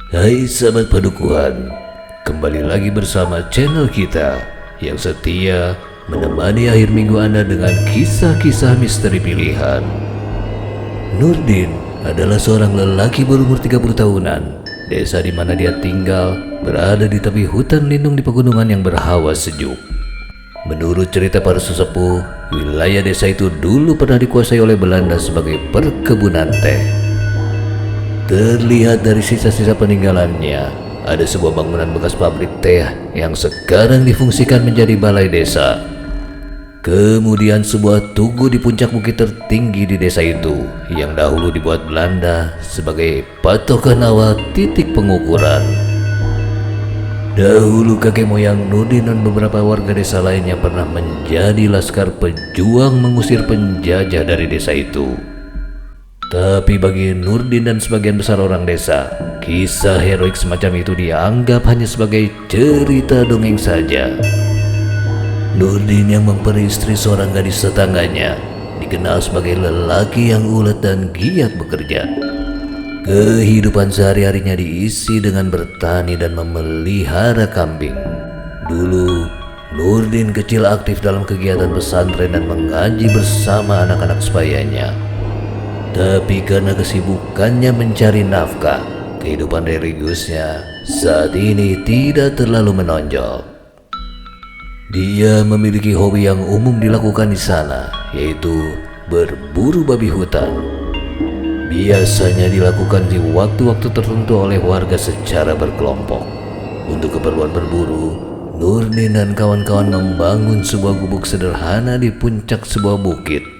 Hai sahabat padukuhan, kembali lagi bersama channel kita yang setia menemani akhir minggu Anda dengan kisah-kisah misteri pilihan. Nurdin adalah seorang lelaki berumur 30 tahunan. Desa di mana dia tinggal berada di tepi hutan lindung di pegunungan yang berhawa sejuk. Menurut cerita para sesepuh, wilayah desa itu dulu pernah dikuasai oleh Belanda sebagai perkebunan teh. Terlihat dari sisa-sisa peninggalannya, ada sebuah bangunan bekas pabrik teh yang sekarang difungsikan menjadi balai desa. Kemudian sebuah tugu di puncak bukit tertinggi di desa itu yang dahulu dibuat Belanda sebagai patokan awal titik pengukuran. Dahulu kakek moyang Nurdin dan beberapa warga desa lainnya pernah menjadi laskar pejuang mengusir penjajah dari desa itu. Tapi bagi Nurdin dan sebagian besar orang desa, kisah heroik semacam itu dianggap hanya sebagai cerita dongeng saja. Nurdin yang memperistri seorang gadis tetangganya dikenal sebagai lelaki yang ulet dan giat bekerja. Kehidupan sehari-harinya diisi dengan bertani dan memelihara kambing. Dulu, Nurdin kecil aktif dalam kegiatan pesantren dan mengaji bersama anak-anak sebayanya. Tapi karena kesibukannya mencari nafkah, kehidupan religiusnya saat ini tidak terlalu menonjol. Dia memiliki hobi yang umum dilakukan di sana, yaitu berburu babi hutan. Biasanya dilakukan di waktu-waktu tertentu oleh warga secara berkelompok. Untuk keperluan berburu, Nurdin dan kawan-kawan membangun sebuah gubuk sederhana di puncak sebuah bukit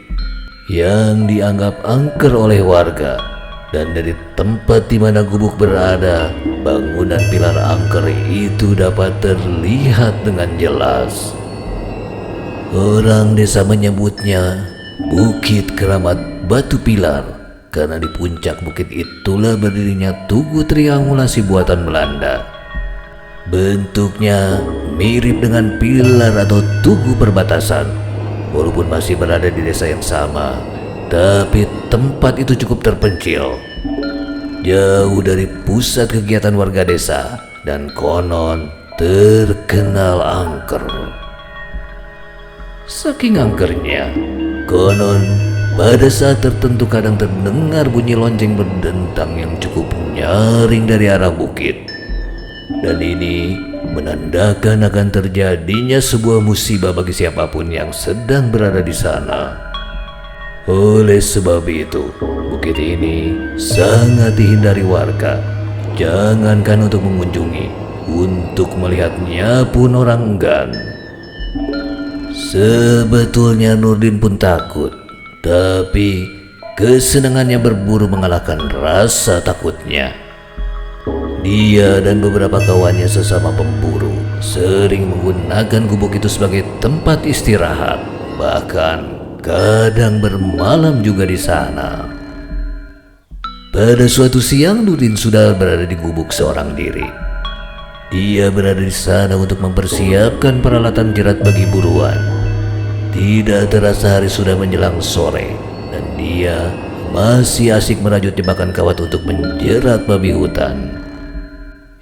yang dianggap angker oleh warga, dan dari tempat di mana gubuk berada, bangunan pilar angker itu dapat terlihat dengan jelas. Orang desa menyebutnya Bukit Keramat Batu Pilar karena di puncak bukit itulah berdirinya tugu triangulasi buatan Belanda. Bentuknya mirip dengan pilar atau tugu perbatasan. Walaupun masih berada di desa yang sama, tapi tempat itu cukup terpencil, jauh dari pusat kegiatan warga desa, dan konon terkenal angker. Saking angkernya, konon pada saat tertentu kadang terdengar bunyi lonceng berdentang yang cukup nyaring dari arah bukit. Dan ini menandakan akan terjadinya sebuah musibah bagi siapapun yang sedang berada di sana. Oleh sebab itu, bukit ini sangat dihindari warga. Jangankan untuk mengunjungi, untuk melihatnya pun orang enggan. Sebetulnya Nurdin pun takut, tapi kesenangannya berburu mengalahkan rasa takutnya. Dia dan beberapa kawannya sesama pemburu sering menggunakan gubuk itu sebagai tempat istirahat, bahkan kadang bermalam juga di sana. Pada suatu siang, Nurdin sudah berada di gubuk seorang diri. Dia berada di sana untuk mempersiapkan peralatan jerat bagi buruan. Tidak terasa hari sudah menjelang sore, dan dia masih asik merajut jebakan kawat untuk menjerat babi hutan.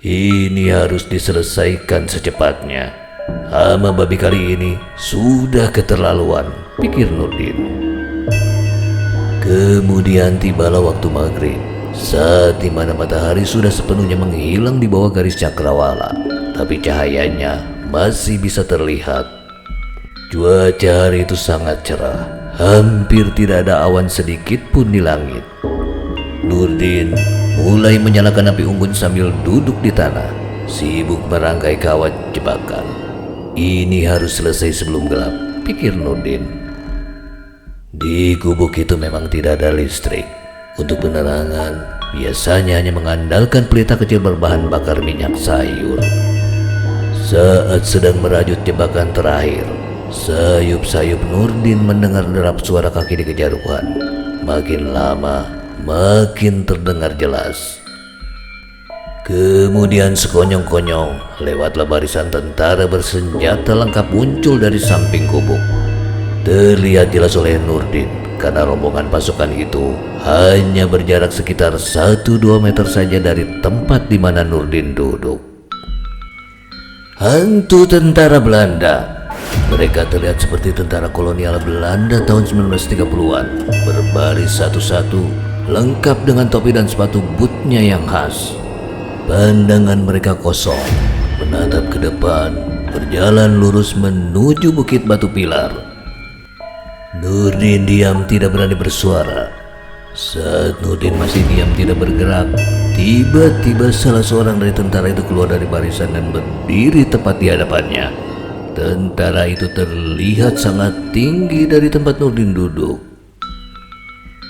Ini harus diselesaikan secepatnya. Hama babi kali ini sudah keterlaluan, pikir Nurdin. Kemudian tibalah waktu maghrib, saat di mana matahari sudah sepenuhnya menghilang di bawah garis cakrawala, tapi cahayanya masih bisa terlihat. Cuaca hari itu sangat cerah, hampir tidak ada awan sedikit pun di langit. Nurdin mulai menyalakan api unggun sambil duduk di tanah, sibuk merangkai kawat jebakan. Ini harus selesai sebelum gelap, pikir Nurdin. Di gubuk itu memang tidak ada listrik. Untuk penerangan, biasanya hanya mengandalkan pelita kecil berbahan bakar minyak sayur. Saat sedang merajut jebakan terakhir, sayup-sayup Nurdin mendengar derap suara kaki di kejauhan. Makin lama, makin terdengar jelas. Kemudian sekonyong-konyong lewatlah barisan tentara bersenjata lengkap muncul dari samping gubuk. Terlihat jelas oleh Nurdin karena rombongan pasukan itu hanya berjarak sekitar 1-2 meter saja dari tempat di mana Nurdin duduk. Hantu tentara Belanda. Mereka terlihat seperti tentara kolonial Belanda tahun 1930-an, berbaris satu-satu, lengkap dengan topi dan sepatu bootnya yang khas. Pandangan mereka kosong, menatap ke depan, berjalan lurus menuju Bukit Batu Pilar. Nurdin diam, tidak berani bersuara. Saat Nurdin masih diam tidak bergerak, tiba-tiba salah seorang dari tentara itu keluar dari barisan dan berdiri tepat di hadapannya. Tentara itu terlihat sangat tinggi dari tempat Nurdin duduk.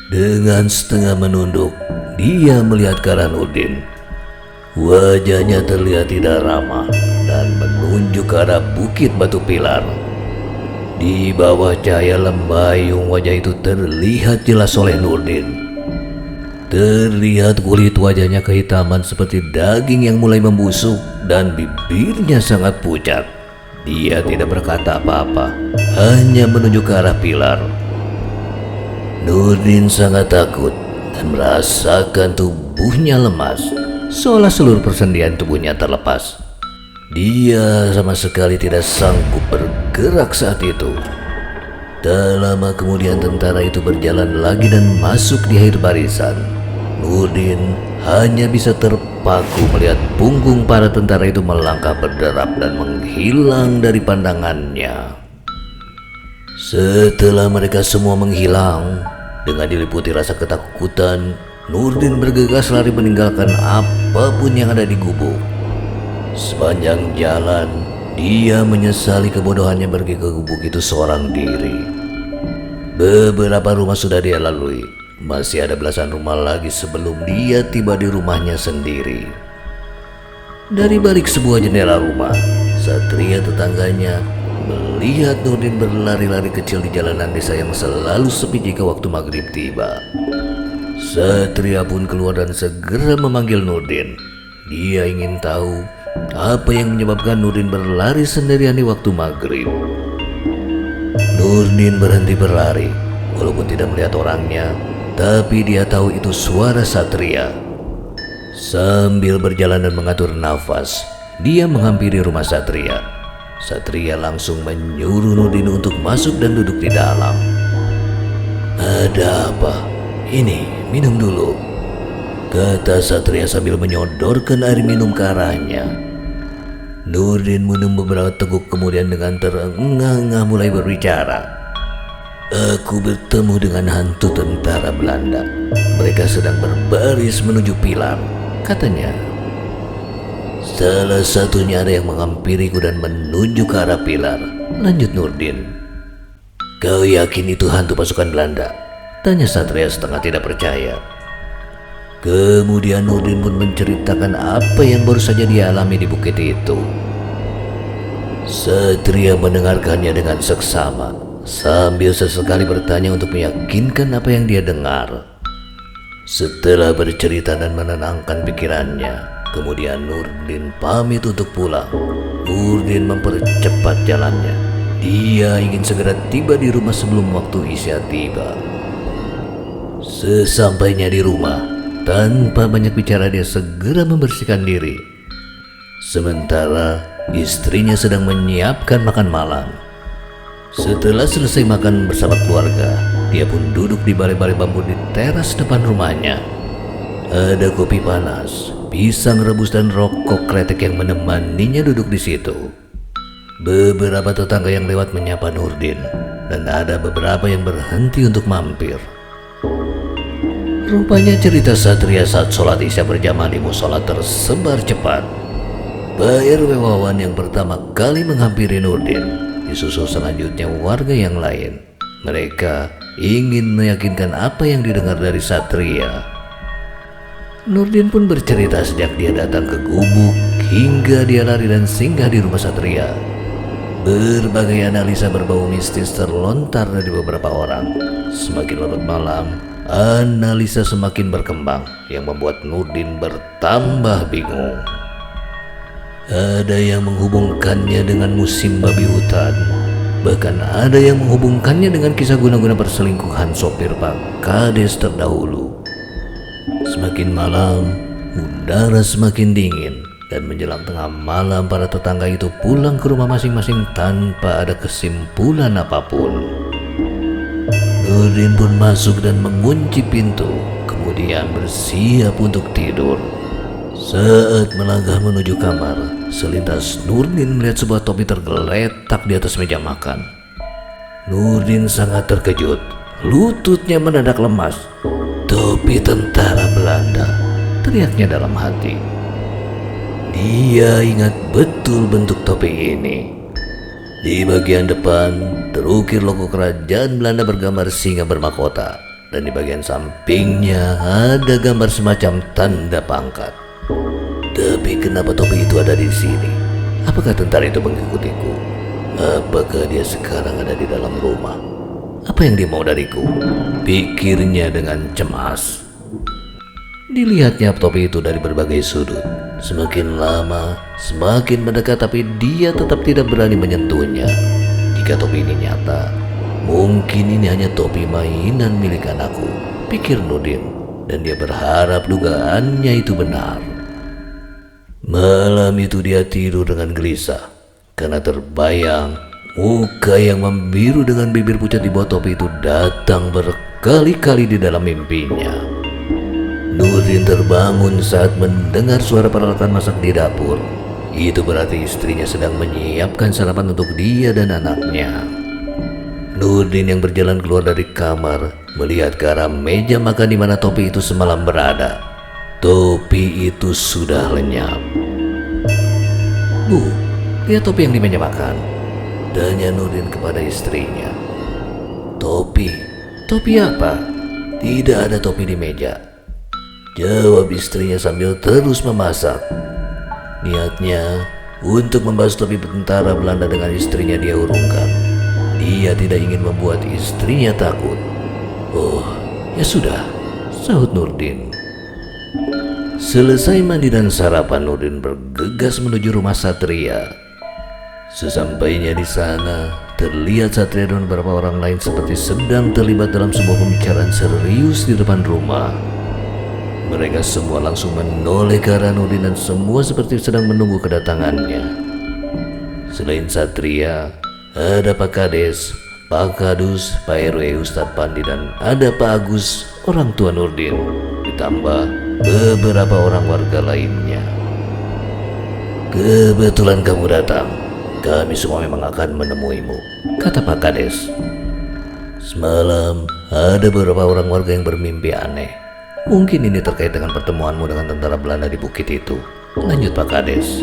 Dengan setengah menunduk, dia melihat ke arah Nurdin. Wajahnya terlihat tidak ramah dan menunjuk ke arah Bukit Batu Pilar. Di bawah cahaya lembayung, wajah itu terlihat jelas oleh Nurdin. Terlihat kulit wajahnya kehitaman seperti daging yang mulai membusuk dan bibirnya sangat pucat. Dia tidak berkata apa-apa, hanya menunjuk ke arah pilar. Nurdin sangat takut dan merasakan tubuhnya lemas, seolah seluruh persendian tubuhnya terlepas. Dia sama sekali tidak sanggup bergerak saat itu. Tak lama kemudian tentara itu berjalan lagi dan masuk di akhir barisan. Nurdin hanya bisa terpaku melihat punggung para tentara itu melangkah berderap dan menghilang dari pandangannya. Setelah mereka semua menghilang, dengan diliputi rasa ketakutan, Nurdin bergegas lari meninggalkan apapun yang ada di gubuk. Sepanjang jalan, dia menyesali kebodohannya pergi ke gubuk itu seorang diri. Beberapa rumah sudah dia lalui. Masih ada belasan rumah lagi sebelum dia tiba di rumahnya sendiri. Dari balik sebuah jendela rumah, satria tetangganya melihat Nurdin berlari-lari kecil di jalanan desa yang selalu sepi jika waktu maghrib tiba. Satria pun keluar dan segera memanggil Nurdin. Dia ingin tahu apa yang menyebabkan Nurdin berlari sendirian di waktu maghrib. Nurdin berhenti berlari, walaupun tidak melihat orangnya, tapi dia tahu itu suara satria. Sambil berjalan dan mengatur nafas, dia menghampiri rumah satria. Satria langsung menyuruh Nurdin untuk masuk dan duduk di dalam. "Ada apa? Ini, minum dulu," kata satria sambil menyodorkan air minum ke arahnya. Nurdin minum beberapa teguk kemudian dengan terengah-engah mulai berbicara. "Aku bertemu dengan hantu tentara Belanda. Mereka sedang berbaris menuju pilar," katanya. "Salah satunya ada yang menghampiriku dan menunjuk ke arah pilar," lanjut Nurdin. "Kau yakin itu hantu pasukan Belanda?" tanya satria setengah tidak percaya. Kemudian Nurdin pun menceritakan apa yang baru saja dia alami di bukit itu. Satria mendengarkannya dengan seksama, sambil sesekali bertanya untuk meyakinkan apa yang dia dengar. Setelah bercerita dan menenangkan pikirannya, kemudian Nurdin pamit untuk pulang. Nurdin mempercepat jalannya. Dia ingin segera tiba di rumah sebelum waktu isya tiba. Sesampainya di rumah, tanpa banyak bicara dia segera membersihkan diri. Sementara istrinya sedang menyiapkan makan malam. Setelah selesai makan bersama keluarga, dia pun duduk di balai-balai bambu di teras depan rumahnya. Ada kopi panas, pisang rebus dan rokok kretek yang menemaninya duduk di situ. Beberapa tetangga yang lewat menyapa Nurdin, dan ada beberapa yang berhenti untuk mampir. Rupanya cerita satria saat sholat isya berjamaah di musola tersebar cepat. Pak RW Wawan yang pertama kali menghampiri Nurdin, disusul selanjutnya warga yang lain. Mereka ingin meyakinkan apa yang didengar dari satria. Nurdin pun bercerita sejak dia datang ke gubuk hingga dia lari dan singgah di rumah satria. Berbagai analisa berbau mistis terlontar dari beberapa orang. Semakin larut malam, analisa semakin berkembang yang membuat Nurdin bertambah bingung. Ada yang menghubungkannya dengan musim babi hutan, Bahkan ada yang menghubungkannya dengan kisah guna-guna perselingkuhan sopir Pak Kades terdahulu. Semakin malam, udara semakin dingin, dan menjelang tengah malam para tetangga itu pulang ke rumah masing-masing tanpa ada kesimpulan apapun. Nurdin pun masuk dan mengunci pintu, kemudian bersiap untuk tidur. Saat melangkah menuju kamar, selintas Nurdin melihat sebuah topi tergeletak di atas meja makan. Nurdin sangat terkejut, lututnya mendadak lemas. "Topi tentara Belanda," teriaknya dalam hati. Dia ingat betul bentuk topi ini. Di bagian depan terukir logo kerajaan Belanda bergambar singa bermahkota, dan di bagian sampingnya ada gambar semacam tanda pangkat. Tapi kenapa topi itu ada di sini? Apakah tentara itu mengikutiku? Apakah dia sekarang ada di dalam rumah? Apa yang dia mau dariku? Pikirnya dengan cemas. Dilihatnya topi itu dari berbagai sudut. Semakin lama, semakin mendekat, tapi dia tetap tidak berani menyentuhnya. Jika topi ini nyata, mungkin ini hanya topi mainan milik anakku, pikir Nurdin, dan dia berharap dugaannya itu benar. Malam itu dia tidur dengan gelisah, karena terbayang muka yang membiru dengan bibir pucat di bawah topi itu datang berkali-kali di dalam mimpinya. Nurdin terbangun saat mendengar suara peralatan masak di dapur. Itu berarti istrinya sedang menyiapkan sarapan untuk dia dan anaknya. Nurdin yang berjalan keluar dari kamar melihat ke arah meja makan di mana topi itu semalam berada. Topi itu sudah lenyap. "Bu, lihat topi yang di meja makan," tanya Nurdin kepada istrinya. "Topi? Topi apa? Tidak ada topi di meja," jawab istrinya sambil terus memasak. Niatnya untuk membahas topi tentara Belanda dengan istrinya dia urungkan. Dia tidak ingin membuat istrinya takut. "Oh, ya sudah," sahut Nurdin. Selesai mandi dan sarapan, Nurdin bergegas menuju rumah Satria. Sesampainya di sana, terlihat Satria dan beberapa orang lain seperti sedang terlibat dalam sebuah pembicaraan serius di depan rumah. Mereka semua langsung menoleh ke arah Nurdin dan semua seperti sedang menunggu kedatangannya. Selain Satria, ada Pak Kades, Pak Kadus, Pak RW, Ustadz Pandi, dan ada Pak Agus, orang tua Nurdin, ditambah beberapa orang warga lainnya. "Kebetulan kamu datang. Kami semua memang akan menemuimu," kata Pak Kades. "Semalam ada beberapa orang warga yang bermimpi aneh. Mungkin ini terkait dengan pertemuanmu dengan tentara Belanda di bukit itu," lanjut Pak Kades.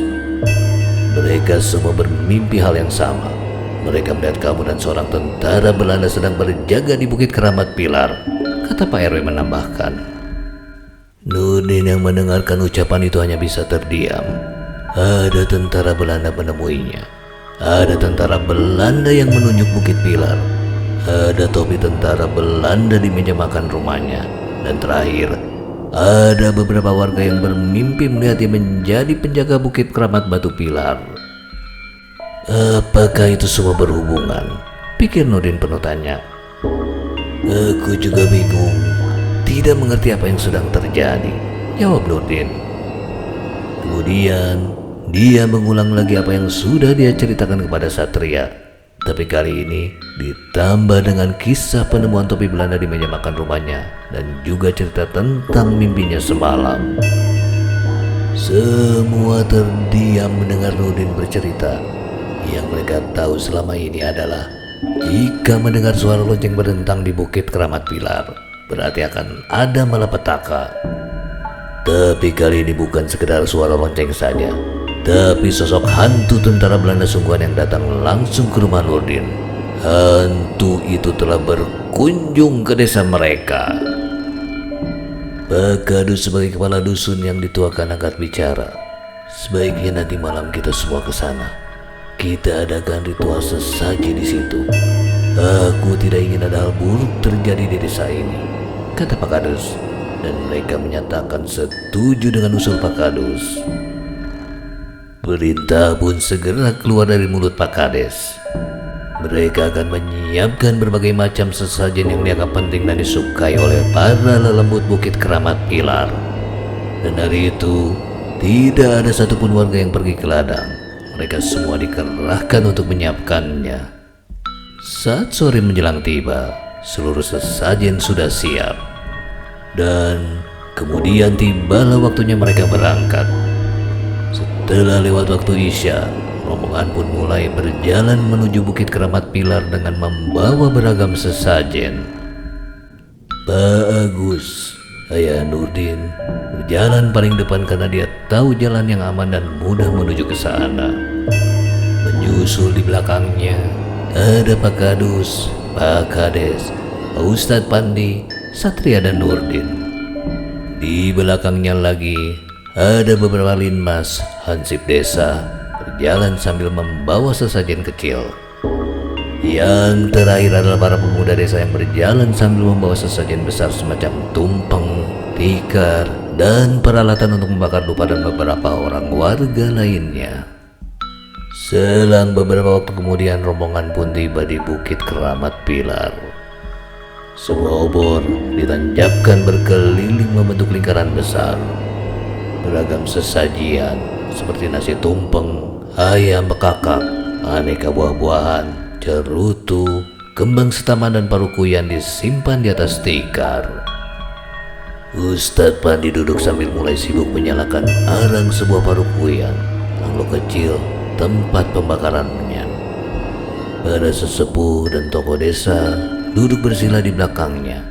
"Mereka semua bermimpi hal yang sama. Mereka melihat kamu dan seorang tentara Belanda sedang berjaga di bukit Keramat Pilar," kata Pak RW menambahkan. Nurdin yang mendengarkan ucapan itu hanya bisa terdiam. Ada tentara Belanda menemuinya. Ada tentara Belanda yang menunjuk bukit Pilar. Ada topi tentara Belanda di meja makan rumahnya. Dan terakhir, ada beberapa warga yang bermimpi melihat dia menjadi penjaga bukit Keramat Batu Pilar. Apakah itu semua berhubungan? Pikir Nurdin penuh tanya. Aku juga bingung, tidak mengerti apa yang sedang terjadi, jawab Nurdin. Kemudian dia mengulang lagi apa yang sudah dia ceritakan kepada Satria, tapi kali ini ditambah dengan kisah penemuan topi Belanda di meja makan rumahnya dan juga cerita tentang mimpinya semalam. Semua terdiam mendengar Nurdin bercerita. Yang mereka tahu selama ini adalah jika mendengar suara lonceng berdentang di bukit Keramat Pilar, berarti akan ada malapetaka. Tapi kali ini bukan sekedar suara lonceng saja, tapi sosok hantu tentara Belanda sungguhan yang datang langsung ke rumah Nurdin. Hantu itu telah berkunjung ke desa mereka. Pak Kadus sebagai kepala dusun yang dituakan angkat bicara. Sebaiknya nanti malam kita semua ke sana. Kita adakan ritual sesaji di situ. Aku tidak ingin ada hal buruk terjadi di desa ini, kata Pak Kadus, dan mereka menyatakan setuju dengan usul Pak Kadus. Perintah pun segera keluar dari mulut Pak Kades. Mereka akan menyiapkan berbagai macam sesajen yang dianggap penting dan disukai oleh para lelembut Bukit Keramat Pilar. Dan hari itu, tidak ada satupun warga yang pergi ke ladang. Mereka semua dikerahkan untuk menyiapkannya. Saat sore menjelang tiba, seluruh sesajen sudah siap. Dan kemudian tibalah waktunya mereka berangkat. Setelah lewat waktu Isya, rombongan pun mulai berjalan menuju Bukit Keramat Pilar dengan membawa beragam sesajen. Pak Agus, Ayah Nurdin, berjalan paling depan karena dia tahu jalan yang aman dan mudah menuju ke sana. Menyusul di belakangnya ada Pak Kadus, Pak Kades, Pak Ustadz Pandi, Satria dan Nurdin. Di belakangnya lagi ada beberapa linmas hansip desa berjalan sambil membawa sesajen kecil. Yang terakhir adalah para pemuda desa yang berjalan sambil membawa sesajen besar semacam tumpeng, tikar, dan peralatan untuk membakar dupa dan beberapa orang warga lainnya. Selang beberapa waktu kemudian rombongan pun tiba di Bukit Keramat Pilar. Sebuah obor ditancapkan berkeliling membentuk lingkaran besar. Beragam sesajian seperti nasi tumpeng, ayam bekakak, aneka buah-buahan, cerutu, kembang setaman dan parukuyan disimpan di atas tikar. Ustadz Pandi duduk sambil mulai sibuk menyalakan arang sebuah parukuyan, anglo kecil tempat pembakarannya. Para sesepuh dan tokoh desa duduk bersila di belakangnya.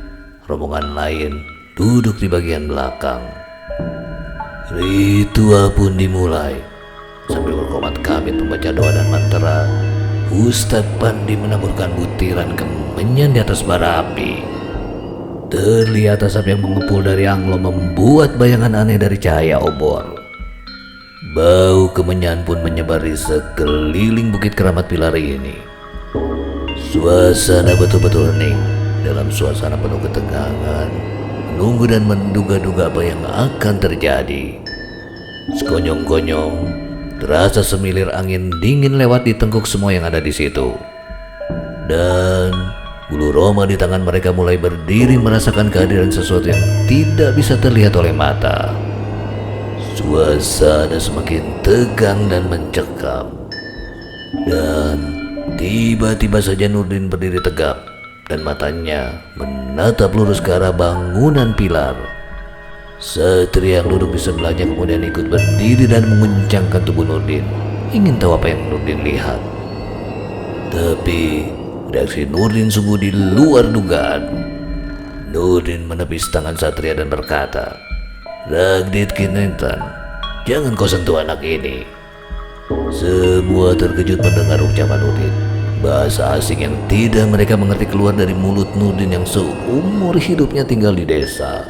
Rombongan lain duduk di bagian belakang. Ritual pun dimulai. Sambil berkomat kamit membaca doa dan mantra, Ustadz Pandi menaburkan butiran kemenyan di atas bara api. Terlihat asap yang mengepul dari anglo membuat bayangan aneh dari cahaya obor. Bau kemenyan pun menyebar di sekeliling Bukit Keramat Pilar ini. Suasana betul-betul hening. Dalam suasana penuh ketegangan, menunggu dan menduga-duga apa yang akan terjadi. Sekonyong-konyong, terasa semilir angin dingin lewat di tengkuk semua yang ada di situ. Dan bulu roma di tangan mereka mulai berdiri merasakan kehadiran sesuatu yang tidak bisa terlihat oleh mata. Suasana semakin tegang dan mencekam. Dan tiba-tiba saja Nurdin berdiri tegap dan matanya menatap lurus ke arah bangunan pilar. Satria yang duduk di sebelahnya kemudian ikut berdiri dan menguncangkan tubuh Nurdin, ingin tahu apa yang Nurdin lihat. Tapi reaksi Nurdin sungguh di luar dugaan. Nurdin menepis tangan Satria dan berkata, "Ragdit Kinentan, jangan kau sentuh anak ini." Semua terkejut mendengar ucapan Nurdin. Bahasa asing yang tidak mereka mengerti keluar dari mulut Nurdin yang seumur hidupnya tinggal di desa.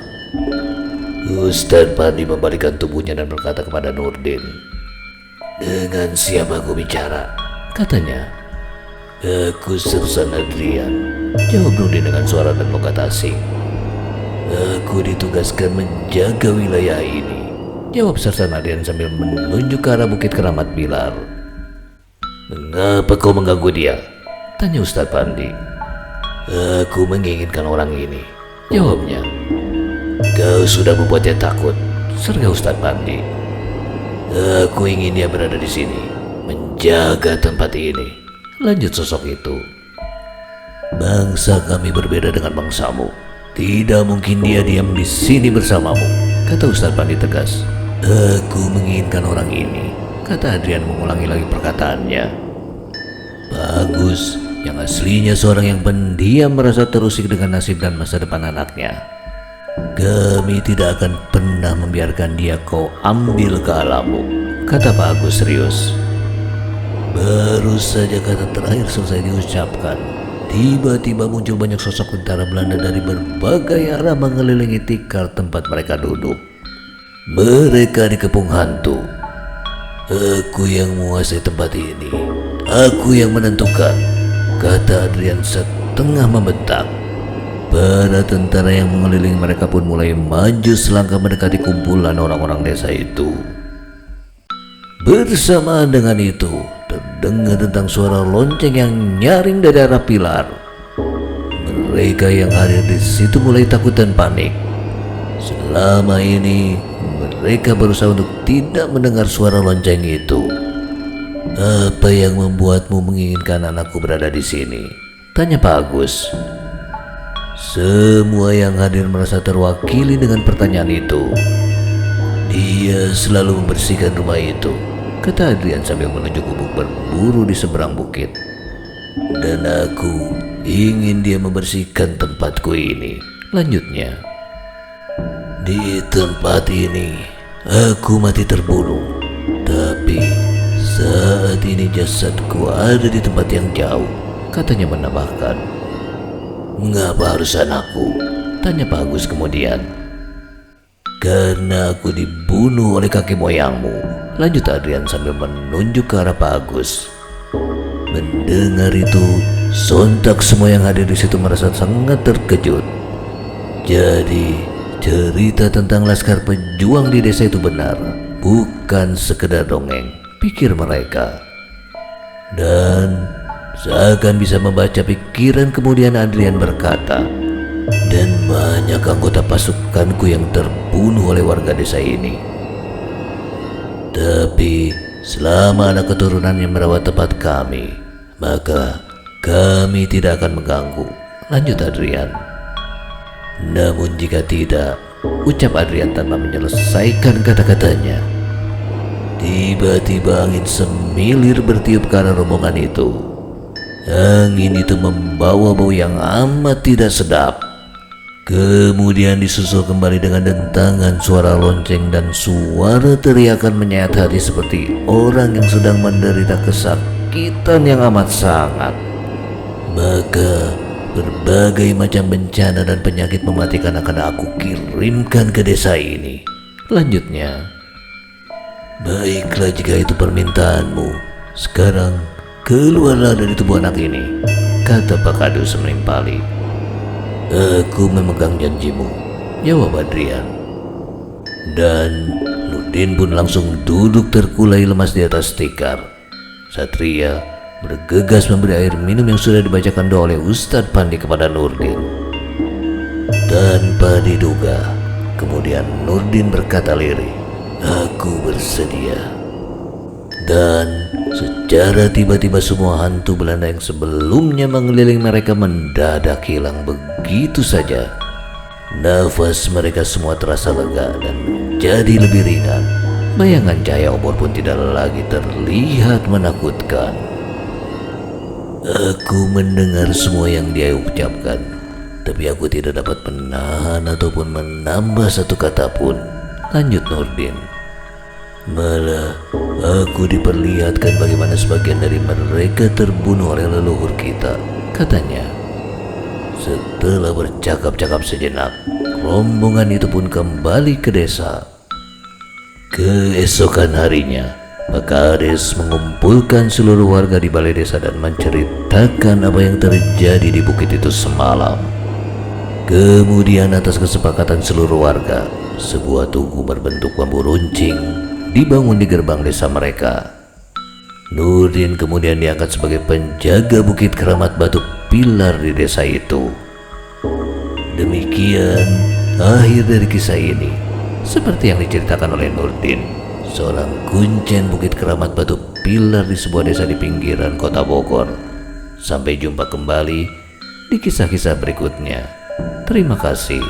Ustadz Pandi membalikkan tubuhnya dan berkata kepada Nurdin, "Dengan siapa aku bicara?" katanya. "Aku Sersan Adrian," jawab Nurdin dengan suara dan logat asing. "Aku ditugaskan menjaga wilayah ini," jawab Sersan Adrian sambil menunjuk ke arah Bukit Keramat Pilar. "Mengapa kau mengganggu dia?" tanya Ustadz Pandi. "Aku menginginkan orang ini," jawabnya. "Kau sudah membuatnya takut," serga Ustadz Pandi. "Aku ingin dia berada di sini, menjaga tempat ini," lanjut sosok itu. "Bangsa kami berbeda dengan bangsamu. Tidak mungkin dia diam di sini bersamamu," kata Ustadz Pandi tegas. "Aku menginginkan orang ini," kata Adrian mengulangi lagi perkataannya. Bagus, yang aslinya seorang yang pendiam merasa terusik dengan nasib dan masa depan anaknya. "Kami tidak akan pernah membiarkan dia kau ambil ke alammu," kata Pak Agus serius. Baru saja kata terakhir selesai diucapkan, tiba-tiba muncul banyak sosok tentara Belanda dari berbagai arah mengelilingi tikar tempat mereka duduk. Mereka dikepung hantu. "Aku yang menguasai tempat ini. Aku yang menentukan," kata Adrian setengah membentak. Para tentara yang mengelilingi mereka pun mulai maju selangkah mendekati kumpulan orang-orang desa itu. Bersamaan dengan itu, terdengar tentang suara lonceng yang nyaring dari arah pilar. Mereka yang hadir di situ mulai takut dan panik. Selama ini mereka berusaha untuk tidak mendengar suara lonceng itu. "Apa yang membuatmu menginginkan anakku berada di sini?" tanya Pak Agus. Semua yang hadir merasa terwakili dengan pertanyaan itu. "Dia selalu membersihkan rumah itu," kata Adrian sambil menuju gubuk berburu di seberang bukit. "Dan aku ingin dia membersihkan tempatku ini," lanjutnya. "Di tempat ini aku mati terbunuh, tapi saat ini jasadku ada di tempat yang jauh," katanya menambahkan. "Mengapa harus anakku?" tanya Pak Agus kemudian. "Karena aku dibunuh oleh kakek moyangmu," lanjut Adrian sambil menunjuk ke arah Pak Agus. Mendengar itu, sontak semua yang hadir di situ merasa sangat terkejut. Jadi, cerita tentang laskar pejuang di desa itu benar, bukan sekedar dongeng, pikir mereka. Dan seakan bisa membaca pikiran, kemudian Adrian berkata, "Dan banyak anggota pasukanku yang terbunuh oleh warga desa ini. Tapi selama anak keturunannya merawat tempat kami, maka kami tidak akan mengganggu," lanjut Adrian. "Namun jika tidak," ucap Adrian tanpa menyelesaikan kata-katanya. Tiba-tiba angin semilir bertiup ke arah rombongan itu. Angin itu membawa bau yang amat tidak sedap. Kemudian disusul kembali dengan dentangan suara lonceng dan suara teriakan menyayat hati seperti orang yang sedang menderita kesakitan yang amat sangat. Maka berbagai macam bencana dan penyakit mematikan akan aku kirimkan ke desa ini, lanjutnya. "Baiklah jika itu permintaanmu. Sekarang keluarlah dari tubuh anak ini," kata Pak Kadus menimpali. "Aku memegang janjimu," jawab Adrian. Dan Nurdin pun langsung duduk terkulai lemas di atas tikar. Satria bergegas memberi air minum yang sudah dibacakan doa oleh Ustadz Pandi kepada Nurdin. Tanpa diduga, kemudian Nurdin berkata lirih, "Aku bersedia." Dan secara tiba-tiba semua hantu Belanda yang sebelumnya mengelilingi mereka mendadak hilang begitu saja. Nafas mereka semua terasa lega dan menjadi lebih ringan. Bayangan cahaya obor pun tidak lagi terlihat menakutkan. Aku mendengar semua yang dia ucapkan, tapi aku tidak dapat menahan ataupun menambah satu kata pun, lanjut Nurdin. Malah aku diperlihatkan bagaimana sebagian dari mereka terbunuh oleh leluhur kita, katanya. Setelah bercakap-cakap sejenak, rombongan itu pun kembali ke desa. Keesokan harinya, Pak Kades mengumpulkan seluruh warga di balai desa dan menceritakan apa yang terjadi di bukit itu semalam. Kemudian atas kesepakatan seluruh warga, sebuah tugu berbentuk bambu runcing dibangun di gerbang desa mereka. Nurdin kemudian diangkat sebagai penjaga bukit keramat batu pilar di desa itu. Demikian akhir dari kisah ini. Seperti yang diceritakan oleh Nurdin, seorang kuncen bukit keramat batu pilar di sebuah desa di pinggiran kota Bogor. Sampai jumpa kembali di kisah-kisah berikutnya. Terima kasih.